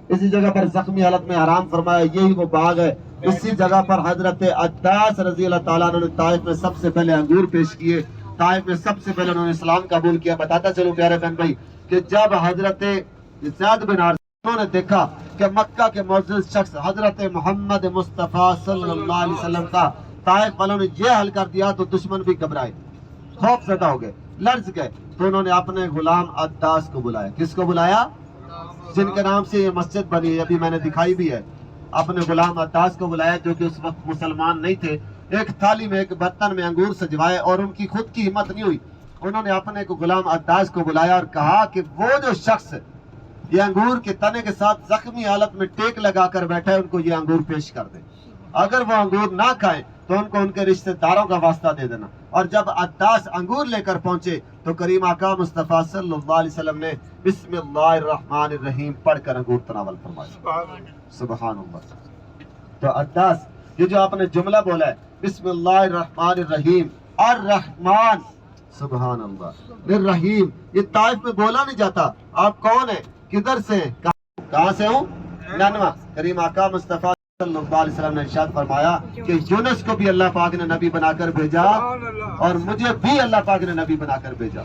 [SPEAKER 1] اسی جگہ پر زخمی حالت میں آرام فرمایا. یہی وہ باغ ہے. اسی جگہ پر حضرت عداس رضی اللہ تعالیٰ عنہ نے طائف میں سب سے پہلے انگور پیش کیے. طائف میں سب سے پہلے انہوں نے اسلام قبول کیا. بتاتا چلو پیارے بہن بھائی کہ جب حضرت زید بن حارثہ نے دیکھا کہ مکہ کے معزز شخص حضرت محمد مصطفیٰ صلی اللہ علیہ وسلم کا طائف والوں نے یہ حل کر دیا تو دشمن بھی گھبرائے، خوف زدہ ہو گئے، لرز گئے. تو انہوں نے اپنے غلام عداس کو بلایا. کس کو بلایا؟ جن کے نام سے یہ مسجد بنی ہے، ابھی میں نے دکھائی بھی ہے. اپنے غلام عداس کو بلایا جو کہ اس وقت مسلمان نہیں تھے. ایک تھالی میں ایک برتن میں انگور سجوائے اور ان کی خود کی ہمت نہیں ہوئی، انہوں نے اپنے کو غلام عداس کو بلایا اور کہا کہ وہ جو شخص یہ انگور کے تنے کے ساتھ زخمی حالت میں ٹیک لگا کر بیٹھا ہے ان کو یہ انگور پیش کر دے، اگر وہ انگور نہ کھائے تو ان کو ان کے رشتہ داروں کا واسطہ دے دینا۔ اور جب عداس انگور لے کر پہنچے تو کریم آقا مصطفیٰ صلی اللہ علیہ وسلم نے بسم اللہ الرحمن الرحیم پڑھ کر انگور تناول فرمایا۔ سبحان اللہ۔ تو عداس یہ جو آپ نے جملہ بولا ہے بسم اللہ الرحمن الرحیم الرحمن، سبحان اللہ، الرحیم، یہ طائف میں بولا نہیں جاتا۔ آپ کون ہیں، کدھر سے ہیں، کہاں سے ہوں؟ ننوا۔ کریم آقا مصطفیٰ صلی اللہ علیہ وسلم نے ارشاد فرمایا کہ یونس کو بھی اللہ پاک نے نبی بنا کر بھیجا اور مجھے بھی اللہ پاک نے نبی بنا کر بھیجا۔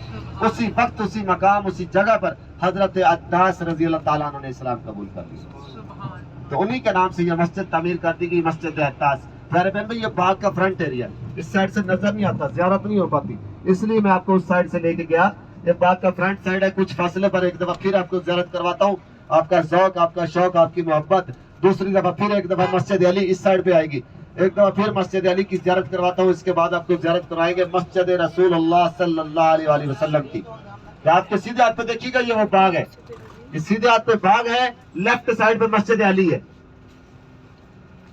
[SPEAKER 1] اسی وقت، اسی مقام، اسی جگہ پر حضرت عداس رضی اللہ تعالیٰ عنہ نے اسلام قبول کر لیا۔ تو انہی کے نام سے یہ مسجد تعمیر کر دی گئی، مسجد عداس۔ پیارے بہن بھائی، یہ باغ کا فرنٹ ایریا ہے، اس سائڈ سے نظر نہیں آتا، زیارت نہیں ہو پاتی، اس لیے میں آپ کو اس سائڈ سے لے کے گیا۔ یہ باغ کا فرنٹ سائڈ ہے، کچھ فاصلے پر ایک دفعہ پھر آپ کو زیارت کرواتا ہوں، آپ کا ذوق، آپ کا شوق، آپ کی محبت۔ دوسری دفعہ پھر ایک دفعہ مسجد علی اس سائڈ پہ آئے گی، ایک دفعہ پھر مسجد علی کی زیارت کرواتا ہوں، اس کے بعد آپ کو زیارت کروائیں گے مسجد رسول اللہ صلی اللہ علیہ وسلم کی۔ آپ کے سیدھے ہاتھ پہ دیکھیے گا، یہ وہ باغ ہے، یہ سیدھے ہاتھ پہ باغ ہے، لیفٹ سائڈ پہ مسجد علی ہے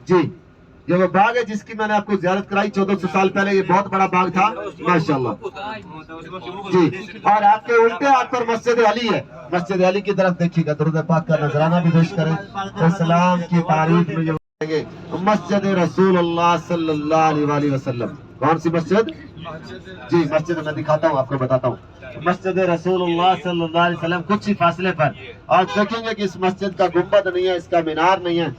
[SPEAKER 1] جی۔ یہ وہ باغ ہے جس کی میں نے آپ کو زیارت کرائی 1400 سال پہلے، یہ بہت بڑا باغ تھا ماشاءاللہ جی۔ اور آپ کے الٹے ہاتھ پر مسجد علی ہے، مسجد علی کی طرف دیکھیے گا، درود پاک کا نذرانہ بھی پیش کریں۔ اسلام کی تاریخ میں جو مسجد رسول اللہ صلی اللہ علیہ وسلم، کون سی مسجد جی؟ مسجد میں دکھاتا ہوں، آپ کو بتاتا ہوں، مسجد رسول اللہ صلی اللہ علیہ وسلم کچھ ہی فاصلے پر۔ آج دیکھیں گے کہ اس مسجد کا گنبد نہیں ہے، اس کا مینار نہیں ہے،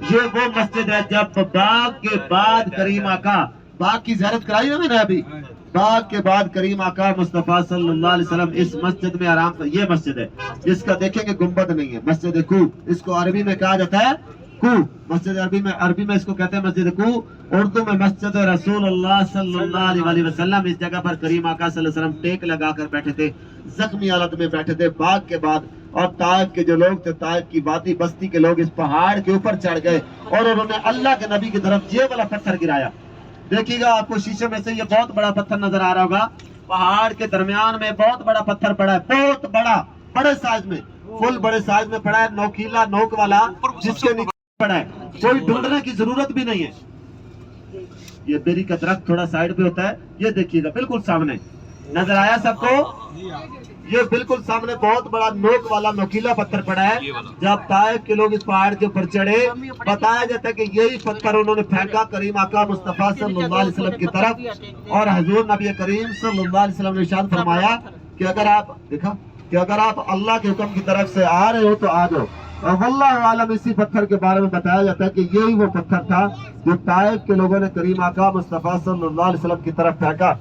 [SPEAKER 1] یہ وہ مسجد ہے جب باغ کے بعد کریم آقا، باغ کی زیارت کرائی ہے میں نے ابھی، باغ کے بعد کریم آقا مصطفیٰ صلی اللہ علیہ وسلم اس مسجد میں آرام کر۔ یہ مسجد ہے جس کا دیکھیں گے گنبد نہیں ہے، مسجد کو، اس کو عربی میں کہا جاتا ہے کو، مسجد عربی میں اس کو کہتے ہیں مسجد کو، اردو میں مسجد رسول اللہ صلی اللہ علیہ وسلم۔ اس جگہ پر کریم آقا صلی اللہ علیہ وسلم ٹیک لگا کر بیٹھے تھے، زخمی حالت میں بیٹھے تھے باغ کے بعد۔ اور طائف کے جو لوگ تھے، طائف کی وادی بستی کے لوگ اس پہاڑ کے اوپر چڑھ گئے اور انہوں نے اللہ کے نبی کی طرف یہ والا پتھر گرایا۔ دیکھیے گا، آپ کو شیشے میں سے یہ بہت بڑا پتھر نظر آ رہا ہوگا، پہاڑ کے درمیان میں بہت بڑا پتھر پڑا ہے، بہت بڑا، بڑے سائز میں، فل بڑے سائز میں پڑا ہے، نوکیلا نوک والا، جس کے نیچے پڑا ہے، کوئی ڈھونڈنے کی ضرورت بھی نہیں ہے۔ یہ بیری کا درخت تھوڑا سائڈ پہ ہوتا ہے، یہ دیکھیے گا بالکل سامنے نظر آیا سب کو، یہ بالکل سامنے بہت بڑا نوک والا نوکیلا پتھر پڑا ہے۔ جب طائف کے لوگ اس پہاڑ کے اوپر چڑھے، بتایا جاتا ہے کہ یہی پتھر انہوں نے پھینکا کریم آقا مصطفیٰ صلی اللہ علیہ وسلم کی طرف، اور حضور نبی کریم صلی اللہ علیہ وسلم نے ارشاد فرمایا کہ اگر آپ اللہ کے حکم کی طرف سے آ رہے ہو تو آ جاؤ۔ اور واللہ عالم، اسی پتھر کے بارے میں بتایا جاتا ہے کہ یہی وہ پتھر تھا جو طائف کے لوگوں نے کریم آقا مصطفیٰ صلی اللہ علیہ وسلم کی طرف پھینکا۔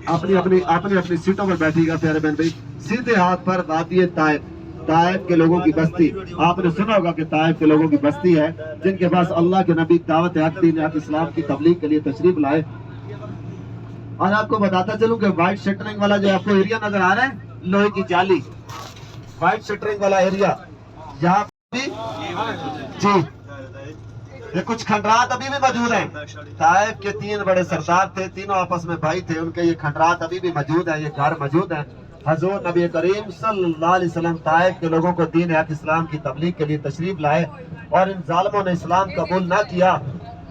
[SPEAKER 1] اپنی سیٹوں پر بیٹھی گا پیارے بہن بھائی، سیدھے ہاتھ پر وادی طائف، طائف کے لوگوں کی بستی۔ آپ نے سنا ہوگا کہ طائف کے لوگوں کی بستی ہے جن کے پاس اللہ کے نبی دعوت حق دین حق اسلام کی تبلیغ کے لیے تشریف لائے۔ اور آپ کو بتاتا چلوں کہ وائٹ شٹرنگ والا جو آپ کو ایریا نظر آ رہا ہے، لوہے کی جالی، وائٹ شٹرنگ والا ایریا، یہاں بھی جی یہ کچھ کھنڈرات ابھی بھی موجود ہیں۔ طائف کے 3 بڑے سردار تھے، تینوں آپس میں بھائی تھے، ان کے یہ کھنڈرات ابھی بھی موجود ہیں، یہ گھر موجود ہیں۔ حضور نبی کریم صلی اللہ علیہ وسلم طائف کے لوگوں کو دین حق اسلام کی تبلیغ کے لیے تشریف لائے اور ان ظالموں نے اسلام قبول نہ کیا،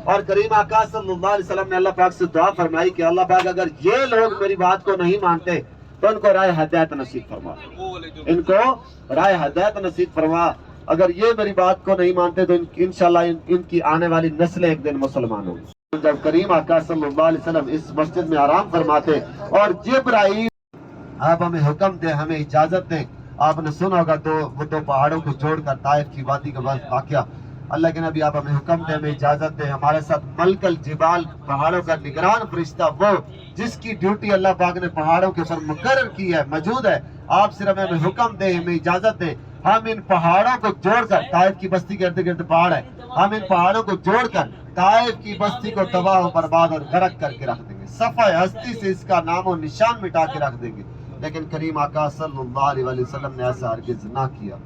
[SPEAKER 1] اور کریم آقا صلی اللہ علیہ وسلم نے اللہ پاک سے دعا فرمائی کہ اللہ پاک اگر یہ لوگ میری بات کو نہیں مانتے تو ان کو رائے ہدایت نصیب فرما، ان کو رائے ہدایت نصیب فرما۔ اگر یہ میری بات کو نہیں مانتے تو انشاءاللہ ان کی آنے والی نسلیں ایک دن مسلمان ہوں گی۔ جب کریم آقا صلی اللہ علیہ وسلم اس مسجد میں آرام فرماتے اور جبرائیل آپ ہمیں حکم دیں، ہمیں اجازت دیں، آپ نے سنا ہوگا وہ دو پہاڑوں کو جوڑ کر طائف کی وادی کا واقعہ، اللہ کے نبی آپ ہمیں حکم دیں، ہمیں اجازت دیں، ہمارے ساتھ ملک الجبال پہاڑوں کا نگران فرشتہ، وہ جس کی ڈیوٹی اللہ پاک نے پہاڑوں کے اوپر مقرر کی ہے، موجود ہے، آپ صرف ہمیں حکم دیں، ہمیں اجازت دیں، ہم ان پہاڑوں کو جوڑ کر، طائف کی بستی کے ارد گرد پہاڑ ہے، ہم ان پہاڑوں کو جوڑ کر طائف کی بستی کو تباہ و برباد اور غرق کر کے رکھ دیں گے، صفحہ ہستی سے اس کا نام و نشان مٹا کے رکھ دیں گے۔ لیکن کریم آقا صلی اللہ علیہ وسلم نے ایسا ہرگز نہ کیا۔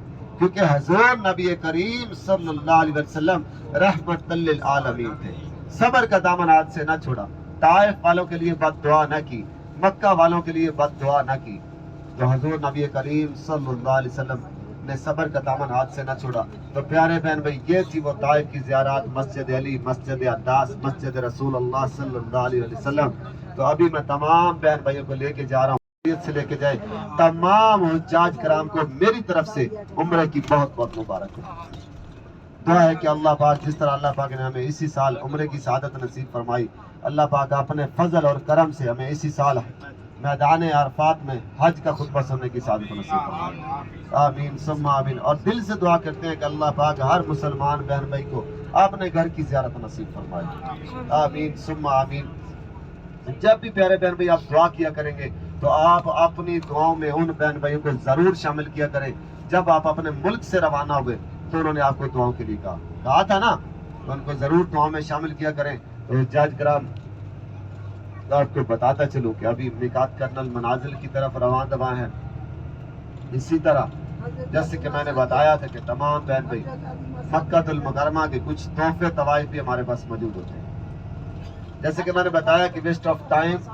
[SPEAKER 1] کیونکہ حضور نبی کریم صلی اللہ علیہ وسلم رحمت للعالمین تھے. صبر کا دامن ہاتھ سے نہ چھوڑا. طائف والوں کے لیے بد دعا نہ کی, مکہ والوں کے لیے بد دعا نہ کی. تو حضور نبی کریم صلی اللہ علیہ وسلم نے صبر کا دامن ہاتھ سے نہ چھوڑا. تو پیارے بہن بھائی, یہ تھی وہ طائف کی زیارات, مسجد علی, مسجد عداس, مسجد رسول اللہ صلی اللہ علیہ وسلم. تو ابھی میں تمام بہن بھائیوں کو لے کے جا رہا ہوں, سے لے کے جائے تمام حجاج کرام کو میری طرف سے عمرے کی بہت بہت مبارک ہو. دعا ہے کہ اللہ پاک جس طرح اللہ پاک نے ہمیں اسی سال عمرے کی سعادت نصیب فرمائی, اللہ پاک اپنے فضل اور کرم سے ہمیں اسی سال میدان عرفات میں حج کا خطبہ سننے کی سعادت نصیب فرمائے. آمین ثم آمین. اور دل سے دعا کرتے ہیں کہ اللہ پاک ہر مسلمان بہن بھائی کو اپنے گھر کی زیارت نصیب فرمائے. آمین ثم آمین. جب بھی پیارے بہن بھائی آپ دعا کیا کریں گے تو آپ اپنی دعاؤں میں ان بہن بھائیوں کو ضرور شامل کیا کریں. جب آپ اپنے ملک سے روانہ ہوئے تو انہوں نے آپ کو دعاؤں کے لیے کہا تھا نا, تو ان کو ضرور دعاؤں میں شامل کیا کریں. تو حجاج کرام آپ کو بتاتا چلوں کہ ابھی میقات کرنل منازل کی طرف رواں دواں ہیں. اسی طرح جیسے کہ میں نے بتایا تھا کہ تمام بہن بھائی مکہ المکرمہ کے کچھ تحفے طوائف بھی ہمارے پاس موجود ہوتے ہیں. جیسے کہ میں نے بتایا کہ ویسٹ آف ٹائم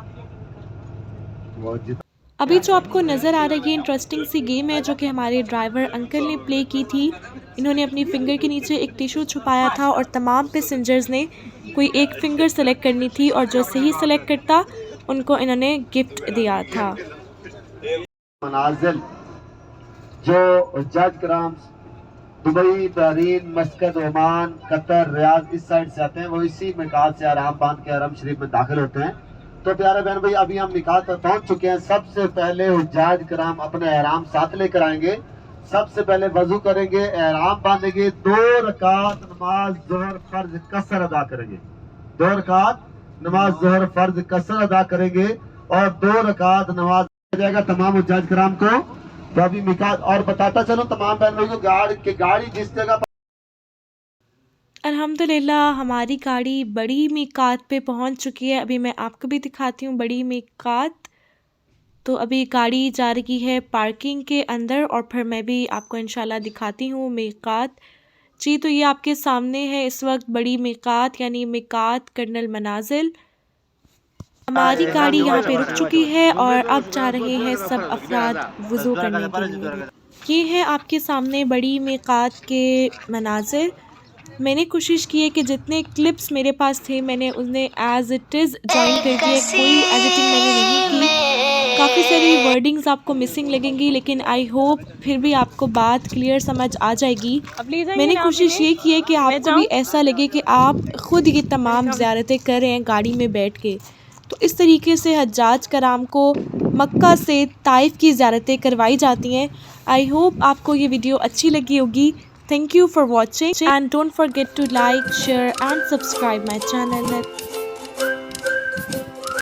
[SPEAKER 2] ابھی جو آپ کو نظر آ رہی ہے انٹرسٹنگ سی گیم ہے جو کہ ہمارے ڈرائیور انکل نے پلے کی تھی. انہوں نے اپنی فنگر کے نیچے ایک ٹیشو چھپایا تھا اور تمام پیسنجرز نے کوئی ایک فنگر سلیکٹ کرنی تھی, اور جو صحیح سلیکٹ کرتا ان کو انہوں نے گفٹ دیا تھا.
[SPEAKER 1] منازل جو حجاج کرام دبئی, بحرین, مسقط, عمان, قطر, ریاض اس سائڈ سے آتے ہیں, وہ اسی میقات سے احرام باندھ کے حرم شریف میں داخل ہوتے ہیں. تو پیارے بہن بھائی ابھی ہم میقات پر پہنچ چکے ہیں. سب سے پہلے حجاج کرام اپنے احرام ساتھ لے کر آئیں گے. سب سے پہلے وضو کریں گے, احرام باندھیں گے, 2 رکعت نماز ظہر فرض قصر ادا کریں گے. 2 رکعت نماز ظہر فرض قصر ادا کریں گے اور 2 رکعت نماز جائے گا تمام حجاج کرام کو. تو ابھی میقات اور بتاتا چلو تمام بہن بھائیوں کو گاڑی جس جگہ
[SPEAKER 2] الحمدللہ ہماری گاڑی بڑی میقات پہ پہنچ چکی ہے. ابھی میں آپ کو بھی دکھاتی ہوں بڑی میقات. تو ابھی گاڑی جا رہی ہے پارکنگ کے اندر اور پھر میں بھی آپ کو انشاءاللہ دکھاتی ہوں میقات. جی تو یہ آپ کے سامنے ہے اس وقت بڑی میقات, یعنی میقات کرنل منازل. ہماری گاڑی یہاں پہ رک چکی ہے اور اب جا رہے ہیں سب افراد وضو کرنے کے لیے. یہ ہے آپ کے سامنے بڑی میقات کے مناظر. میں نے کوشش کی ہے کہ جتنے کلپس میرے پاس تھے میں نے انہیں ایز اٹ از جوائن کر دیا. کوئی ایڈیٹنگ میں نے نہیں کی. کافی ساری ورڈنگز آپ کو مسنگ لگیں گی, لیکن آئی ہوپ پھر بھی آپ کو بات کلیئر سمجھ آ جائے گی. میں نے کوشش یہ کی ہے کہ آپ کو بھی ایسا لگے کہ آپ خود یہ تمام زیارتیں کر رہے ہیں گاڑی میں بیٹھ کے. تو اس طریقے سے حجاج کرام کو مکہ سے طائف کی زیارتیں کروائی جاتی ہیں. آئی ہوپ آپ کو یہ ویڈیو اچھی لگی ہوگی. Thank you for watching and don't forget to like, share and subscribe my channel.